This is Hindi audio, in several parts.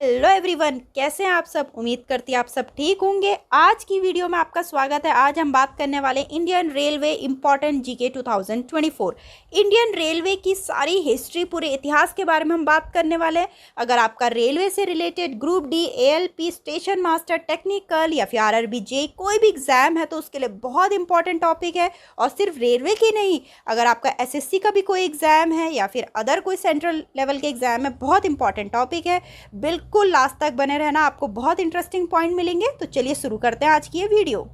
हेलो एवरीवन, कैसे हैं आप सब। उम्मीद करती हैं आप सब ठीक होंगे। आज की वीडियो में आपका स्वागत है। आज हम बात करने वाले Indian railway important GK 2024। Indian railway की सारी हिस्ट्री, पूरे इतिहास के बारे में हम बात करने वाले हैं। अगर आपका रेलवे से related group D, ALP, station master, technical या फिर आरआरबी जेईई कोई भी एग्जाम है तो उसके लिए बहुत इंपॉर्टेंट टॉपिक है। और सिर्फ रेलवे की नहीं, अगर आपका एसएससी का भी कोई एग्जाम है या फिर अदर कोई सेंट्रल लेवल के एग्जाम है, बहुत इंपॉर्टेंट टॉपिक है। बिल्कुल लास्ट तक बने रहना, आपको बहुत इंटरेस्टिंग पॉइंट मिलेंगे। तो चलिए शुरू करते हैं आज की ये video.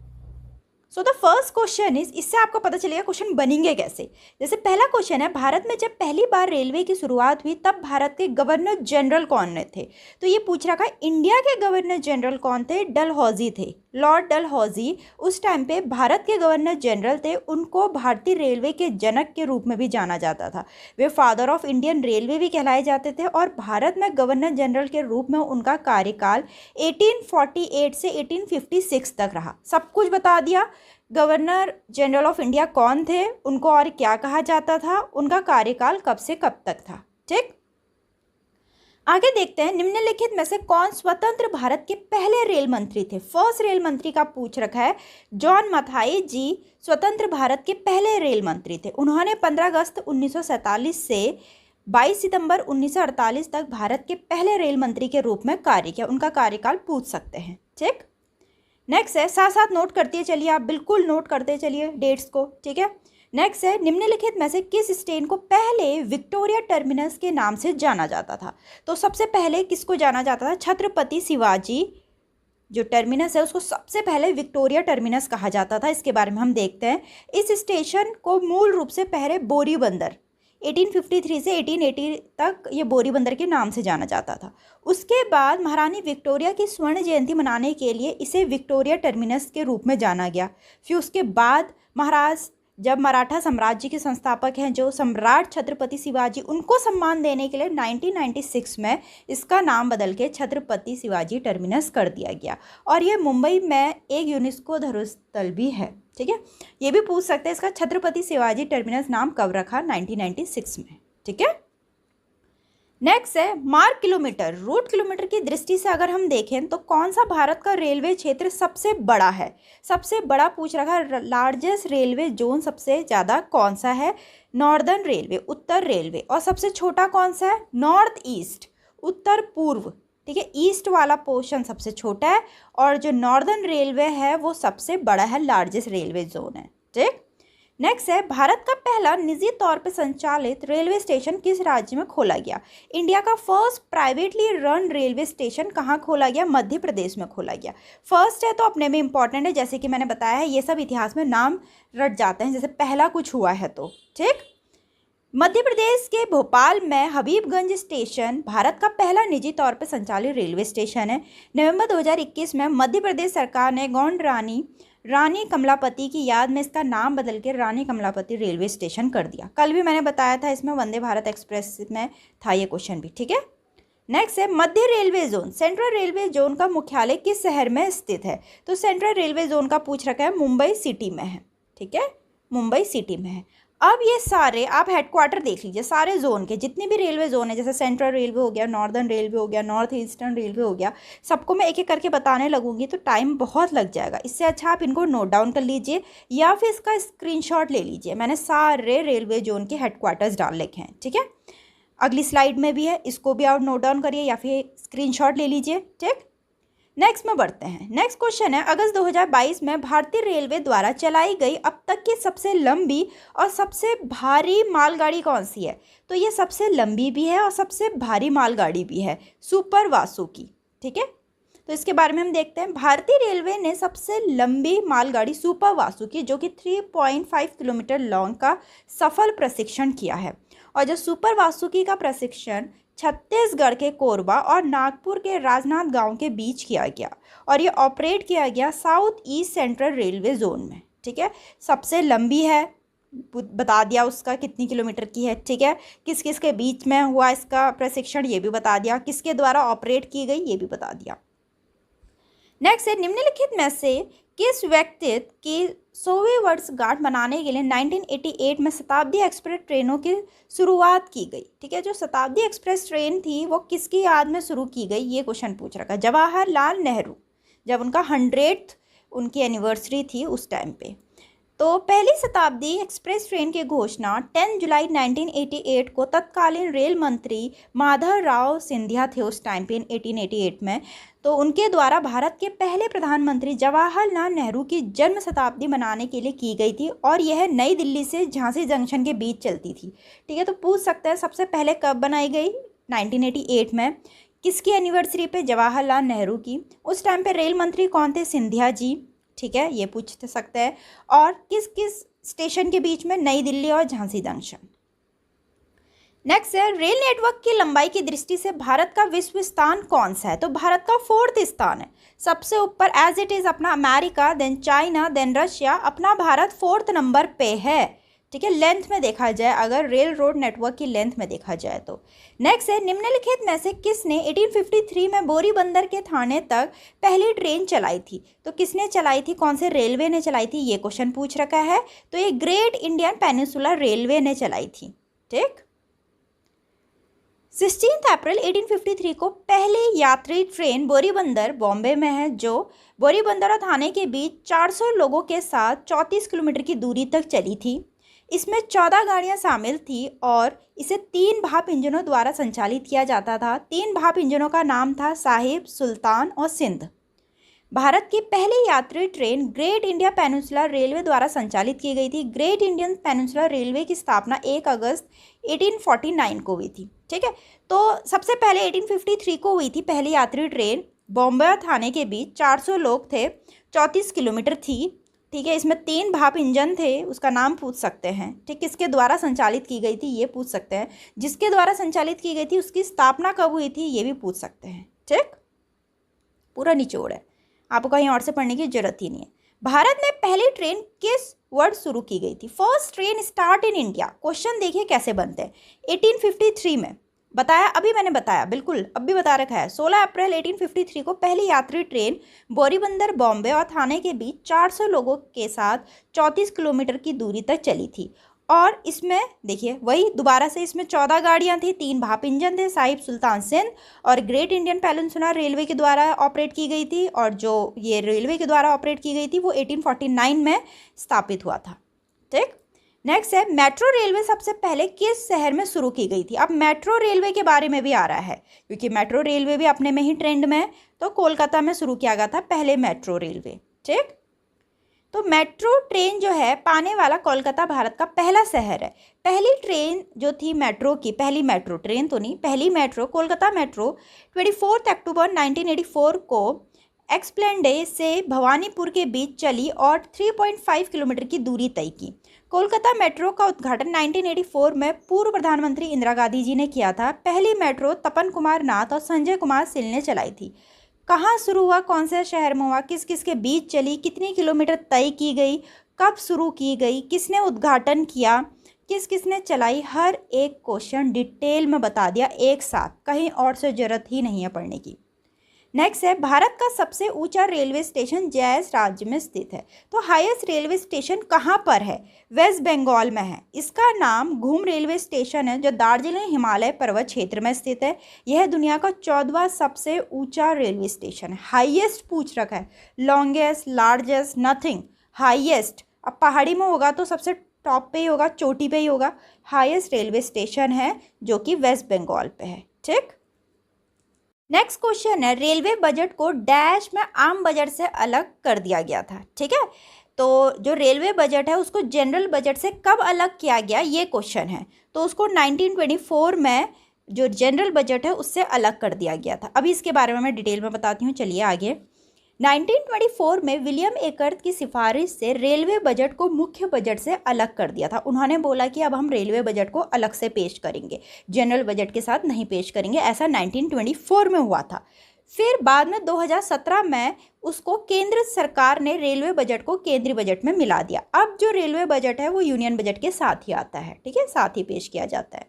So the first question is, इससे आपको पता चलेगा क्वेश्चन बनेंगे कैसे। जैसे पहला क्वेश्चन है, भारत में जब पहली बार रेलवे की शुरुआत हुई तब भारत के गवर्नर जनरल कौन थे। तो ये पूछ रखा है इंडिया के गवर्नर जनरल कौन थे। डलहौजी थे, लॉर्ड डलहौजी उस टाइम पे भारत के गवर्नर जनरल थे। उनको भारतीय रेलवे के जनक के रूप में भी जाना जाता था। वे फादर ऑफ इंडियन रेलवे भी कहलाए जाते थे। और भारत में गवर्नर जनरल के रूप में उनका कार्यकाल 1848 से 1856 तक रहा। सब कुछ बता दिया। गवर्नर जनरल ऑफ इंडिया कौन थे, उनको और क्या कहा जाता था, उनका कार्यकाल कब से कब तक था। ठीक, आगे देखते हैं, निम्नलिखित में से कौन स्वतंत्र भारत के पहले रेल मंत्री थे। फर्स्ट रेल मंत्री का पूछ रखा है। जॉन मथाई जी स्वतंत्र भारत के पहले रेल मंत्री थे। उन्होंने 15 अगस्त 1947 से 22 सितंबर 1948 तक भारत के पहले रेल मंत्री के रूप में कार्य किया। उनका कार्यकाल पूछ सकते हैं। ठीक, नेक्स्ट है, साथ साथ नोट करते चलिए, आप बिल्कुल नोट करते चलिए डेट्स को। ठीक है, नेक्स्ट है, निम्नलिखित में से किस स्टेशन को पहले विक्टोरिया टर्मिनस के नाम से जाना जाता था। तो सबसे पहले किसको जाना जाता था, छत्रपति शिवाजी जो टर्मिनस है उसको सबसे पहले विक्टोरिया टर्मिनस कहा जाता था। इसके बारे में हम देखते हैं। इस स्टेशन को मूल रूप से पहले बोरी बंदर 1853 से 1880 तक ये बोरी बंदर के नाम से जाना जाता था। उसके बाद महारानी विक्टोरिया की स्वर्ण जयंती मनाने के लिए इसे विक्टोरिया टर्मिनस के रूप में जाना गया। फिर उसके बाद जब मराठा साम्राज्य के संस्थापक हैं जो सम्राट छत्रपति शिवाजी, उनको सम्मान देने के लिए 1996 में इसका नाम बदल के छत्रपति शिवाजी टर्मिनस कर दिया गया। और ये मुंबई में एक यूनेस्को धरोहर भी है। ठीक है, ये भी पूछ सकते हैं इसका छत्रपति शिवाजी टर्मिनस नाम कब रखा, 1996 में। ठीक है, नेक्स्ट है, मार्ग किलोमीटर, रूट किलोमीटर की दृष्टि से अगर हम देखें तो कौन सा भारत का रेलवे क्षेत्र सबसे बड़ा है। सबसे बड़ा पूछ रखा है, लार्जेस्ट रेलवे जोन सबसे ज़्यादा कौन सा है। नॉर्दर्न रेलवे, उत्तर रेलवे। और सबसे छोटा कौन सा है, नॉर्थ ईस्ट, उत्तर पूर्व। ठीक है, ईस्ट वाला पोर्शन सबसे छोटा है और जो नॉर्दर्न रेलवे है वो सबसे बड़ा है, लार्जेस्ट रेलवे जोन है। ठीक, नेक्स्ट है, भारत का पहला निजी तौर पर संचालित रेलवे स्टेशन किस राज्य में खोला गया। इंडिया का first privately run railway station कहाँ खोला गया, मध्य प्रदेश में खोला गया। फर्स्ट है तो अपने में इंपॉर्टेंट है, जैसे कि मैंने बताया है ये सब इतिहास में नाम रट जाते हैं, जैसे पहला कुछ हुआ है तो। ठीक, मध्य प्रदेश के भोपाल में हबीबगंज स्टेशन भारत का पहला निजी तौर पर संचालित रेलवे स्टेशन है। नवंबर 2021 में मध्य प्रदेश सरकार ने गौंड रानी कमलापति की याद में इसका नाम बदल के रानी कमलापति रेलवे स्टेशन कर दिया। कल भी मैंने बताया था, इसमें वंदे भारत एक्सप्रेस में था ये क्वेश्चन भी। ठीक है, नेक्स्ट है, मध्य railway zone, central railway zone का मुख्यालय किस शहर में स्थित है। तो सेंट्रल रेलवे जोन का पूछ रखा है, मुंबई सिटी में है। ठीक है, मुंबई सिटी में है। अब ये सारे आप हेडक्वार्टर देख लीजिए, सारे जोन के जितने भी रेलवे जोन है, जैसे सेंट्रल रेलवे हो गया, नॉर्दर्न रेलवे हो गया, नॉर्थ ईस्टर्न रेलवे हो गया, सबको मैं एक एक करके बताने लगूंगी तो टाइम बहुत लग जाएगा। इससे अच्छा आप इनको नोट डाउन कर लीजिए या फिर इसका स्क्रीनशॉट ले लीजिए। मैंने सारे रेलवे जोन के हेडक्वार्टर्स डाल रखे हैं। ठीक है, अगली स्लाइड में भी है, इसको भी आप नोट डाउन करिए या फिर स्क्रीनशॉट ले लीजिए। ठीक, नेक्स्ट में बढ़ते हैं। नेक्स्ट क्वेश्चन है, अगस्त 2022 में भारतीय रेलवे द्वारा चलाई गई अब तक की सबसे लंबी और सबसे भारी मालगाड़ी कौन सी है। तो ये सबसे लंबी भी है और सबसे भारी मालगाड़ी भी है, सुपर वासुकी। ठीक है, तो इसके बारे में हम देखते हैं। भारतीय रेलवे ने सबसे लंबी मालगाड़ी सुपर वासुकी जो कि 3.5 किलोमीटर लॉन्ग का सफल प्रशिक्षण किया है। और जो सुपर वासुकी का प्रशिक्षण छत्तीसगढ़ के कोरबा और नागपुर के राजनांद गांव के बीच किया गया और ये ऑपरेट किया गया south east central railway zone में। ठीक है, सबसे लंबी है, बता दिया उसका कितनी किलोमीटर की है। ठीक है, किस किस के बीच में हुआ इसका प्रशिक्षण ये भी बता दिया, किसके द्वारा ऑपरेट की गई ये भी बता दिया। नेक्स्ट है, निम्नलिखित में से किस व्यक्तित्व की 100वीं वर्षगांठ मनाने के लिए 1988 में शताब्दी एक्सप्रेस ट्रेनों की शुरुआत की गई? ठीक है, जो शताब्दी एक्सप्रेस ट्रेन थी वो किसकी याद में शुरू की गई, ये क्वेश्चन पूछ रखा है। जवाहरलाल नेहरू, जब उनका 100th उनकी एनिवर्सरी थी उस टाइम पे। तो पहली शताब्दी एक्सप्रेस ट्रेन की घोषणा 10 जुलाई 1988 को तत्कालीन रेल मंत्री माधवराव सिंधिया थे उस टाइम पे 1888 में। तो उनके द्वारा भारत के पहले प्रधानमंत्री जवाहरलाल नेहरू की जन्म शताब्दी मनाने के लिए की गई थी और यह नई दिल्ली से झांसी जंक्शन के बीच चलती थी। ठीक है, तो पूछ सकते हैं सबसे पहले कब बनाई गई? 1988 में। किसकी एनिवर्सरी पे? जवाहरलाल नेहरू की। उस टाइम पे रेल मंत्री कौन थे? सिंधिया जी। ठीक है, ये पूछ सकते हैं। और किस किस स्टेशन के बीच में? नई दिल्ली और झांसी जंक्शन। नेक्स्ट है, रेल नेटवर्क की लंबाई की दृष्टि से भारत का विश्व स्थान कौन सा है? तो भारत का 4th स्थान है, सबसे ऊपर एज इट इज अपना America, then China, then Russia, अपना भारत 4th नंबर पे है। ठीक है, लेंथ में देखा जाए, अगर रेल रोड नेटवर्क की लेंथ में देखा जाए तो। नेक्स्ट है, निम्नलिखित में से किसने 1853 में बोरीबंदर के थाने तक पहली ट्रेन चलाई थी? तो किसने चलाई थी? कौन से रेलवे ने चलाई थी? ये क्वेश्चन पूछ रखा है। तो ये ग्रेट इंडियन पेनिनसुलर रेलवे ने चलाई थी। ठीक, 16 अप्रैल 1853 को पहली यात्री ट्रेन बोरीबंदर बॉम्बे में है, जो बोरीबंदर और थाने के बीच 400 लोगों के साथ 34 किलोमीटर की दूरी तक चली थी। इसमें 14 गाड़ियां शामिल थी और इसे 3 भाप इंजनों द्वारा संचालित किया जाता था। 3 भाप इंजनों का नाम था साहिब, सुल्तान और सिंध। भारत की पहली यात्री train great India peninsular railway द्वारा संचालित की गई थी। ग्रेट इंडियन पेनिनसुलर रेलवे की स्थापना 1 अगस्त 1849 को हुई थी। ठीक है, तो सबसे पहले 1853 को हुई थी पहली यात्री ट्रेन। बॉम्बे और थाने के बीच 400 लोग थे, 34 किलोमीटर थी। ठीक है, इसमें 3 भाप इंजन थे, उसका नाम पूछ सकते हैं। ठीक, किसके द्वारा संचालित की गई थी ये पूछ सकते हैं। जिसके द्वारा संचालित की गई थी उसकी स्थापना कब हुई थी ये भी पूछ सकते हैं। ठीक, पूरा निचोड़ है, आपको कहीं और से पढ़ने की जरूरत ही नहीं है। भारत में पहली ट्रेन किस वर्ष शुरू की गई थी? First train start in India. Question देखिए कैसे बनते हैं। 1853 में बताया, अभी मैंने बताया, बिल्कुल अब भी बता रखा है। 16 अप्रैल 1853 को पहली यात्री ट्रेन बोरीबंदर, बॉम्बे और थाने के बीच 400 लोगों के साथ 34 किलोमीटर की दूरी तक चली थी। और इसमें देखिए वही दोबारा से, इसमें 14 गाड़ियां थी, 3 भाप इंजन थे, साहिब, सुल्तान, सिंध, और ग्रेट इंडियन पेनिनसुलर रेलवे के द्वारा ऑपरेट की गई थी। और जो ये रेलवे के द्वारा ऑपरेट की गई थी वो 1849 में स्थापित हुआ था। ठीक, नेक्स्ट है, मेट्रो रेलवे सबसे पहले किस शहर में शुरू की गई थी? अब मेट्रो रेलवे के बारे में भी आ रहा है, क्योंकि मेट्रो रेलवे भी अपने में ही ट्रेंड में है। तो कोलकाता में शुरू किया गया था पहले मेट्रो रेलवे। ठीक, तो मेट्रो ट्रेन जो है पाने वाला कोलकाता भारत का पहला शहर है। पहली ट्रेन जो थी मेट्रो की, पहली मेट्रो ट्रेन तो नहीं, पहली मेट्रो कोलकाता मेट्रो 24 अक्टूबर 1984 को एक्सप्लेंडे से भवानीपुर के बीच चली और 3.5 किलोमीटर की दूरी तय की। कोलकाता मेट्रो का उद्घाटन 1984 में पूर्व प्रधानमंत्री इंदिरा गांधी जी ने किया था। पहली मेट्रो तपन कुमार नाथ और संजय कुमार सिल ने चलाई थी। कहाँ शुरू हुआ, कौन से शहर में हुआ, किस किस के बीच चली, कितनी किलोमीटर तय की गई, कब शुरू की गई, किसने उद्घाटन किया, किस किसने चलाई, हर एक क्वेश्चन डिटेल में बता दिया एक साथ, कहीं और से जरूरत ही नहीं है पढ़ने की। नेक्स्ट है, भारत का सबसे ऊंचा रेलवे स्टेशन जैस राज्य में स्थित है। तो हाईएस्ट रेलवे स्टेशन कहाँ पर है? वेस्ट बंगाल में है। इसका नाम घूम रेलवे स्टेशन है, जो दार्जिलिंग हिमालय पर्वत क्षेत्र में स्थित है। यह दुनिया का 14वां सबसे ऊंचा रेलवे स्टेशन है। हाईएस्ट पूछ रखा है, लॉन्गेस्ट, लार्जेस्ट, नथिंग, हाईएस्ट। अब पहाड़ी में होगा तो सबसे टॉप पे ही होगा, चोटी पे ही होगा। हाईएस्ट रेलवे स्टेशन है जो कि वेस्ट बंगाल पे है। ठीक, नेक्स्ट क्वेश्चन है, रेलवे बजट को डैश में आम बजट से अलग कर दिया गया था। ठीक है, तो जो रेलवे बजट है उसको जनरल बजट से कब अलग किया गया ये क्वेश्चन है। तो उसको 1924 में जो जनरल बजट है उससे अलग कर दिया गया था। अभी इसके बारे में मैं डिटेल में बताती हूँ, चलिए आगे। 1924 में विलियम एकर्थ की सिफारिश से रेलवे बजट को मुख्य बजट से अलग कर दिया था। उन्होंने बोला कि अब हम रेलवे बजट को अलग से पेश करेंगे, जनरल बजट के साथ नहीं पेश करेंगे। ऐसा 1924 में हुआ था। फिर बाद में 2017 में उसको केंद्र सरकार ने रेलवे बजट को केंद्रीय बजट में मिला दिया। अब जो रेलवे बजट है वो यूनियन बजट के साथ ही आता है। ठीक है, साथ ही पेश किया जाता है।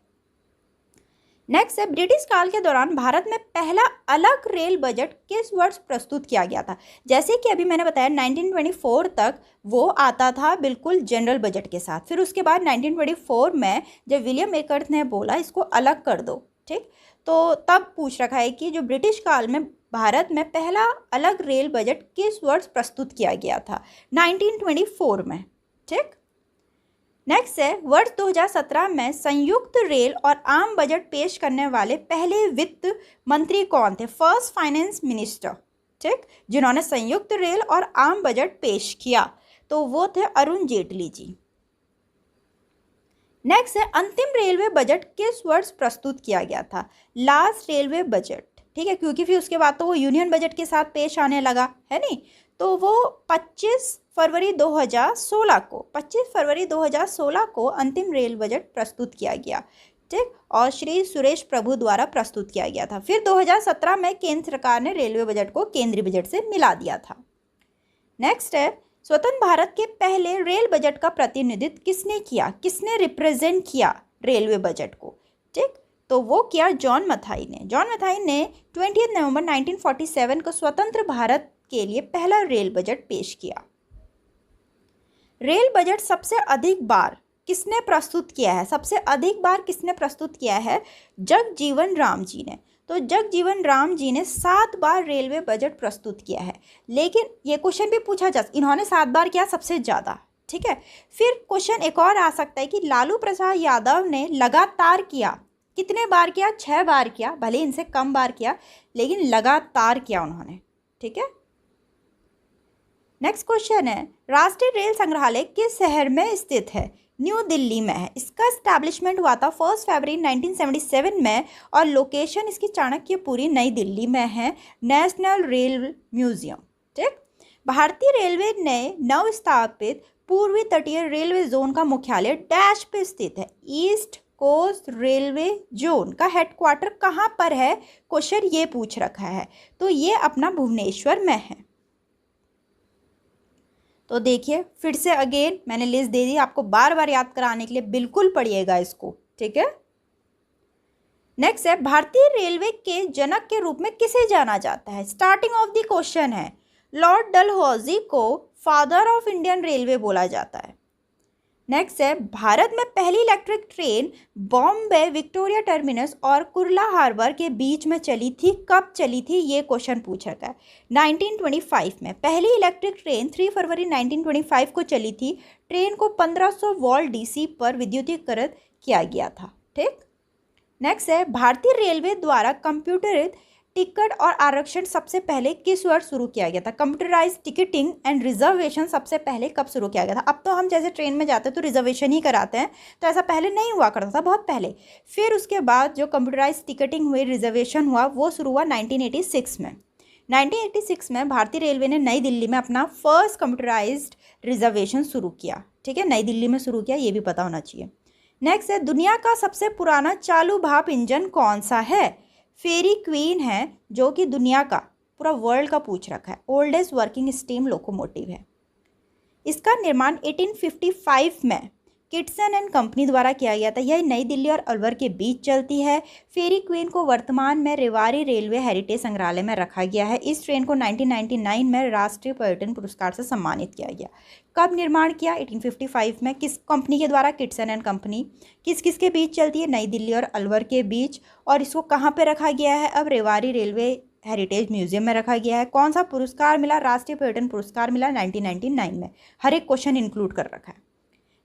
नेक्स्ट है, ब्रिटिश काल के दौरान भारत में पहला अलग रेल बजट किस वर्ष प्रस्तुत किया गया था। जैसे कि अभी मैंने बताया 1924 तक वो आता था बिल्कुल जनरल बजट के साथ, फिर उसके बाद 1924 में जब विलियम एकर्थ ने बोला इसको अलग कर दो, ठीक, तो तब पूछ रखा है कि जो ब्रिटिश काल में भारत में पहला अलग रेल बजट किस वर्ष प्रस्तुत किया गया था, 1924 में, ठीक। नेक्स्ट है, वर्ष 2017 में संयुक्त रेल और आम बजट पेश करने वाले पहले वित्त मंत्री कौन थे, फर्स्ट फाइनेंस मिनिस्टर, ठीक, जिन्होंने संयुक्त रेल और आम बजट पेश किया, तो वो थे अरुण जेटली जी। नेक्स्ट है, अंतिम रेलवे बजट किस वर्ष प्रस्तुत किया गया था, लास्ट रेलवे बजट, ठीक है, क्योंकि फिर उसके बाद तो वो यूनियन बजट के साथ पेश आने लगा है नहीं, तो वो 25 फरवरी 2016 को अंतिम रेल बजट प्रस्तुत किया गया, ठीक, और श्री सुरेश प्रभु द्वारा प्रस्तुत किया गया था। फिर 2017 में केंद्र सरकार ने रेलवे बजट को केंद्रीय बजट से मिला दिया था। नेक्स्ट है, स्वतंत्र भारत के पहले रेल बजट का प्रतिनिधित्व किसने किया, किसने रिप्रेजेंट किया रेलवे बजट को, ठीक, तो वो किया जॉन मथाई ने। जॉन मथाई ने 20 नवंबर 1947 को स्वतंत्र भारत के लिए पहला रेल बजट पेश किया। रेल बजट सबसे अधिक बार किसने प्रस्तुत किया है, सबसे अधिक बार किसने प्रस्तुत किया है, जगजीवन राम जी ने। तो जगजीवन राम जी ने 7 बार रेलवे बजट प्रस्तुत किया है, लेकिन ये क्वेश्चन भी पूछा जा सकता, इन्होंने 7 बार किया सबसे ज़्यादा, ठीक है। फिर क्वेश्चन एक और आ सकता है कि लालू प्रसाद यादव ने लगातार किया, कितने बार किया, 6 बार किया, भले इनसे कम बार किया लेकिन लगातार किया उन्होंने, ठीक है। नेक्स्ट क्वेश्चन है, राष्ट्रीय रेल संग्रहालय किस शहर में स्थित है, न्यू दिल्ली में है। इसका एस्टैब्लिशमेंट हुआ था 1 फरवरी 1977 में और लोकेशन इसकी चाणक्यपुरी नई दिल्ली में है, नेशनल रेल म्यूजियम, ठीक। भारतीय रेलवे ने नव स्थापित पूर्वी तटीय रेलवे जोन का मुख्यालय डैश पे स्थित है, ईस्ट कोस्ट रेलवे जोन का हेडक्वार्टर कहाँ पर है, क्वेश्चन ये पूछ रखा है, तो ये अपना भुवनेश्वर में है। तो देखिए फिर से अगेन मैंने लिस्ट दे दी, आपको बार बार याद कराने के लिए, बिल्कुल पढ़िएगा इसको, ठीक है। नेक्स्ट है, भारतीय रेलवे के जनक के रूप में किसे जाना जाता है, स्टार्टिंग ऑफ द क्वेश्चन है, लॉर्ड डलहौजी को फादर ऑफ इंडियन रेलवे बोला जाता है। नेक्स्ट है, भारत में पहली electric train Bombay Victoria terminus और कुर्ला हार्बर के बीच में चली थी, कब चली थी, ये क्वेश्चन पूछ रखा है, 1925 में। पहली इलेक्ट्रिक ट्रेन 3 फरवरी 1925 को चली थी। ट्रेन को 1500 वोल्ट डीसी पर विद्युतीकृत किया गया था, ठीक। नेक्स्ट है, भारतीय रेलवे द्वारा कंप्यूटरित टिकट और आरक्षण सबसे पहले किस वर्ष शुरू किया गया था, कंप्यूटराइज टिकटिंग एंड रिजर्वेशन सबसे पहले कब शुरू किया गया था। अब तो हम जैसे ट्रेन में जाते हैं तो रिजर्वेशन ही कराते हैं, तो ऐसा पहले नहीं हुआ करता था, बहुत पहले। फिर उसके बाद जो कंप्यूटराइज टिकटिंग हुई, रिजर्वेशन हुआ, वो शुरू हुआ 1986 में। 1986 में भारतीय रेलवे ने नई दिल्ली में अपना फर्स्ट कंप्यूटराइज्ड रिजर्वेशन शुरू किया, ठीक है, नई दिल्ली में शुरू किया, ये भी पता होना चाहिए। नेक्स्ट है, दुनिया का सबसे पुराना चालू भाप इंजन कौन सा है, फेरी क्वीन है, जो कि दुनिया का पूरा वर्ल्ड का पूछ रखा है, ओल्डेस्ट वर्किंग स्टीम लोकोमोटिव है। इसका निर्माण 1855 में किटसन एंड कंपनी द्वारा किया गया था। यह नई दिल्ली और अलवर के बीच चलती है। फेरी क्वीन को वर्तमान में रेवाड़ी रेलवे हेरिटेज संग्रहालय में रखा गया है। इस ट्रेन को 1999 में राष्ट्रीय पर्यटन पुरस्कार से सम्मानित किया गया। कब निर्माण किया, 1855 में। किस कंपनी के द्वारा, किटसन एंड कंपनी। किस किस के बीच चलती है, नई दिल्ली और अलवर के बीच। और इसको कहाँ पर रखा गया है, अब रेवाड़ी रेलवे हेरिटेज म्यूजियम में रखा गया है। कौन सा पुरस्कार मिला, राष्ट्रीय पर्यटन पुरस्कार मिला 1999 में। हर एक क्वेश्चन इंक्लूड कर रखा है।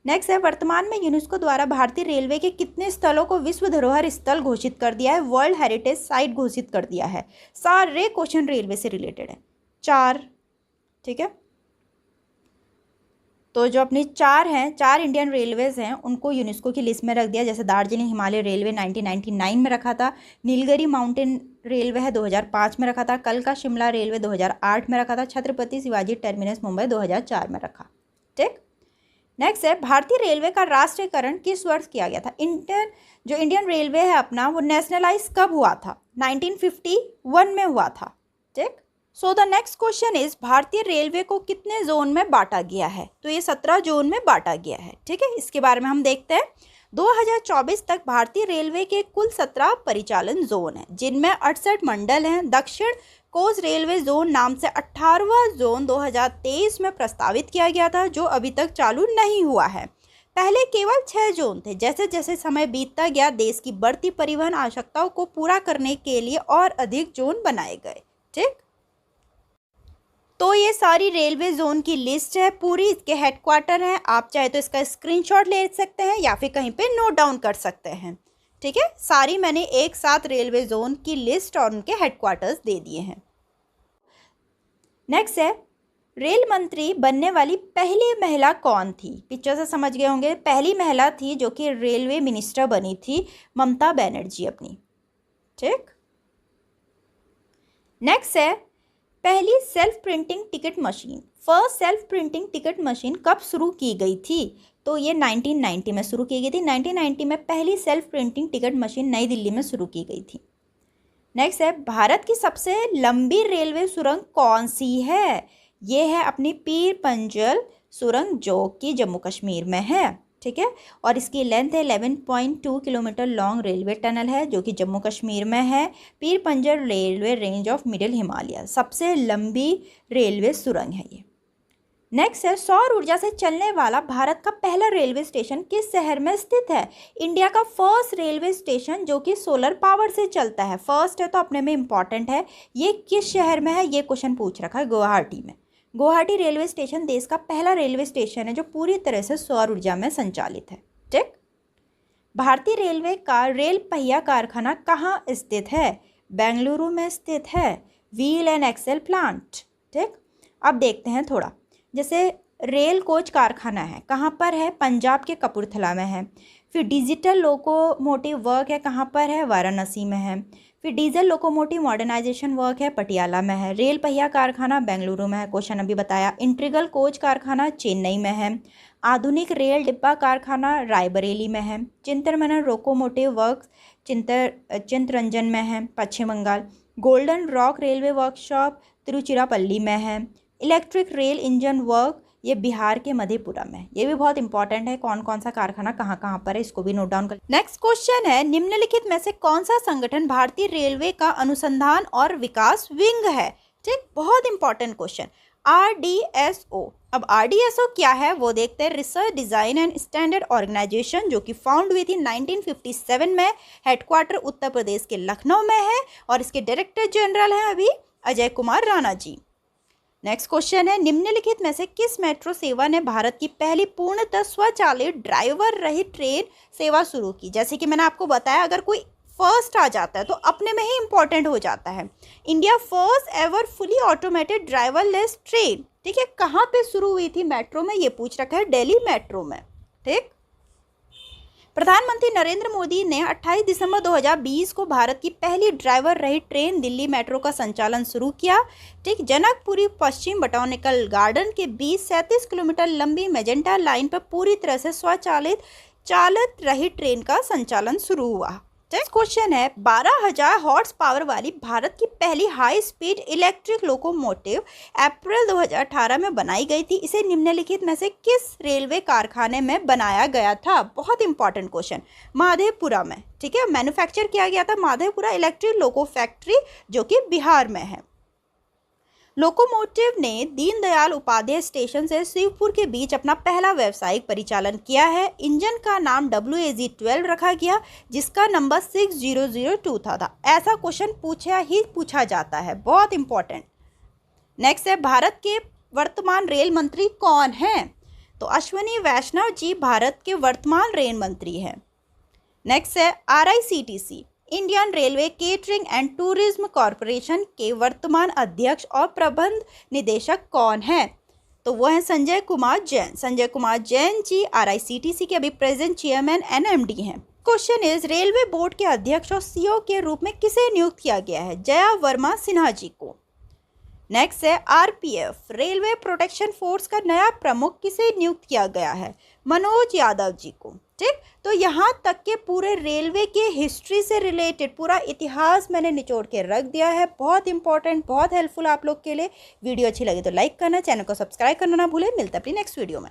नेक्स्ट है, वर्तमान में यूनेस्को द्वारा भारतीय रेलवे के कितने स्थलों को विश्व धरोहर स्थल घोषित कर दिया है, वर्ल्ड हेरिटेज साइट घोषित कर दिया है। सारे क्वेश्चन रेलवे से रिलेटेड है, 4, ठीक है। तो जो अपनी 4 हैं, 4 इंडियन रेलवेज हैं, उनको यूनेस्को की लिस्ट में रख दिया। जैसे दार्जिलिंग हिमालय रेलवे 1999 में रखा था, नीलगिरी माउंटेन रेलवे है 2005 में रखा था, कलका शिमला रेलवे 2008 में रखा था, छत्रपति शिवाजी टर्मिनस मुंबई 2004 में रखा, ठीक। नेक्स्ट है, भारतीय रेलवे का राष्ट्रीयकरण किस वर्ष किया गया था। इंडियन रेलवे है अपना, वो नेशनलाइज कब हुआ था, 1951 में हुआ था, ठीक। So the next question is, भारतीय रेलवे को कितने जोन में बांटा गया है, तो ये 17 जोन में बांटा गया है, ठीक है। इसके बारे में हम देखते हैं। 2024 तक भारतीय रेलवे के कुल 17 परिचालन जोन हैं, जिनमें 68 मंडल हैं। दक्षिण कोस्ट रेलवे जोन नाम से 18वां जोन 2023 में प्रस्तावित किया गया था, जो अभी तक चालू नहीं हुआ है। पहले केवल 6 जोन थे। जैसे जैसे समय बीतता गया, देश की बढ़ती परिवहन आवश्यकताओं को पूरा करने के लिए और अधिक जोन बनाए गए। ठीक, तो ये सारी रेलवे जोन की लिस्ट है पूरी, इसके हेडक्वार्टर हैं। आप चाहे तो इसका स्क्रीनशॉट ले सकते हैं या फिर कहीं पे नोट डाउन कर सकते हैं। ठीक है, सारी मैंने एक साथ रेलवे जोन की लिस्ट और उनके हेडक्वार्टर्स दे दिए हैं। नेक्स्ट है, रेल मंत्री बनने वाली पहली महिला कौन थी? पिक्चर से समझ गए होंगे। पहली महिला थी जो कि रेलवे मिनिस्टर बनी थी, ममता बनर्जी अपनी। ठीक, नेक्स्ट है, पहली self printing ticket machine, first self printing ticket machine कब शुरू की गई थी? तो ये 1990 में शुरू की गई थी। 1990 में पहली सेल्फ प्रिंटिंग टिकट मशीन नई दिल्ली में शुरू की गई थी। नेक्स्ट है, भारत की सबसे लंबी रेलवे सुरंग कौन सी है? ये है अपनी पीर पंजल सुरंग, जो कि जम्मू कश्मीर में है। ठीक है, और इसकी लेंथ है 11.2 किलोमीटर लॉन्ग रेलवे टनल है, जो कि जम्मू कश्मीर में है। पीर Panjal railway range of middle Himalaya, सबसे लंबी रेलवे सुरंग है ये। नेक्स्ट है, सौर ऊर्जा से चलने वाला भारत का पहला रेलवे स्टेशन किस शहर में स्थित है? इंडिया का फर्स्ट रेलवे स्टेशन जो कि सोलर पावर से चलता है। फर्स्ट है तो अपने में इंपॉर्टेंट है। ये किस शहर में है, ये क्वेश्चन पूछ रखा है। गुवाहाटी में। गुवाहाटी रेलवे स्टेशन देश का पहला रेलवे स्टेशन है जो पूरी तरह से सौर ऊर्जा में संचालित है। ठीक, भारतीय रेलवे का रेल पहिया कारखाना कहाँ स्थित है? बेंगलुरु में स्थित है, व्हील एंड एक्सेल प्लांट। ठीक, अब देखते हैं थोड़ा, जैसे रेल कोच कारखाना है, कहाँ पर है? पंजाब के कपूरथला में है। फिर डिजिटल लोकोमोटिव वर्क है, कहाँ पर है? वाराणसी में है। फिर डीजल लोकोमोटिव मॉडर्नाइजेशन वर्क है, पटियाला में है। रेल पहिया कारखाना बेंगलुरु में है, क्वेश्चन अभी बताया। इंटीग्रल कोच कारखाना चेन्नई में है। आधुनिक रेल डिब्बा कारखाना रायबरेली में है। चिंतरमनन लोकोमोटिव वर्क चिंतरंजन में है, Paschim Bangal. Golden Rock railway workshop Tiruchirappalli में है। इलेक्ट्रिक रेल इंजन वर्क ये बिहार के मधेपुरा में। ये भी बहुत इंपॉर्टेंट है, कौन कौन सा कारखाना कहाँ कहाँ पर है, इसको भी नोट डाउन कर। नेक्स्ट क्वेश्चन है, निम्नलिखित में से कौन सा संगठन भारतीय रेलवे का अनुसंधान और विकास विंग है? ठीक, बहुत इंपॉर्टेंट क्वेश्चन। RDSO। अब RDSO क्या है वो देखते हैं। Research design and standard organisation, जो कि फाउंड हुई थी 1957 में। हेडक्वार्टर उत्तर प्रदेश के लखनऊ में है और इसके डायरेक्टर जनरल हैं अभी अजय कुमार राणा जी। नेक्स्ट क्वेश्चन है, निम्नलिखित में से किस मेट्रो सेवा ने भारत की पहली पूर्णतः स्वचालित ड्राइवर रहित ट्रेन सेवा शुरू की? जैसे कि मैंने आपको बताया, अगर कोई फर्स्ट आ जाता है तो अपने में ही इंपॉर्टेंट हो जाता है। India first ever fully automated driverless train. ठीक है, कहाँ पे शुरू हुई थी मेट्रो में, ये पूछ रखा है, दिल्ली मेट्रो में। ठीक, प्रधानमंत्री नरेंद्र मोदी ने 28 दिसंबर 2020 को भारत की पहली ड्राइवर रहित ट्रेन दिल्ली मेट्रो का संचालन शुरू किया। ठीक, जनकपुरी पश्चिम बॉटनिकल गार्डन के बीच 37 किलोमीटर लंबी मेजेंटा लाइन पर पूरी तरह से स्वचालित चालित रहित ट्रेन का संचालन शुरू हुआ। नेक्स्ट क्वेश्चन है, 12,000 हॉर्स पावर वाली भारत की पहली हाई स्पीड इलेक्ट्रिक लोकोमोटिव अप्रैल 2018 में बनाई गई थी। इसे निम्नलिखित में से किस रेलवे कारखाने में बनाया गया था? बहुत इंपॉर्टेंट क्वेश्चन। माधेपुरा में। ठीक है, मैन्युफैक्चर किया गया था माधेपुरा इलेक्ट्रिक लोको फैक्ट्री, जो कि बिहार में है। लोकोमोटिव ने दीनदयाल उपाध्याय स्टेशन से शिवपुर के बीच अपना पहला व्यावसायिक परिचालन किया है। इंजन का नाम WAG-12 रखा गया, जिसका नंबर 6002 था। ऐसा क्वेश्चन पूछा जाता है, बहुत इंपॉर्टेंट। नेक्स्ट है, भारत के वर्तमान रेल मंत्री कौन हैं? तो अश्विनी वैष्णव जी भारत के वर्तमान रेल मंत्री हैं। नेक्स्ट है, RICTC Indian railway catering and tourism corporation के वर्तमान अध्यक्ष और प्रबंध निदेशक कौन हैं? तो वो हैं संजय कुमार जैन। संजय कुमार जैन जी RICTC के अभी प्रेजेंट चेयरमैन एंड MD हैं। क्वेश्चन इज, रेलवे बोर्ड के अध्यक्ष और CEO के रूप में किसे नियुक्त किया गया है? जया वर्मा सिन्हा जी को। नेक्स्ट है, RPF रेलवे प्रोटेक्शन फोर्स का नया प्रमुख किसे नियुक्त किया गया है? मनोज यादव जी को। ठीक, तो यहाँ तक के पूरे रेलवे के हिस्ट्री से रिलेटेड पूरा इतिहास मैंने निचोड़ के रख दिया है। बहुत इंपॉर्टेंट, बहुत हेल्पफुल आप लोग के लिए। वीडियो अच्छी लगी तो लाइक करना, चैनल को सब्सक्राइब करना ना भूलें। मिलते हैं अपनी नेक्स्ट वीडियो में।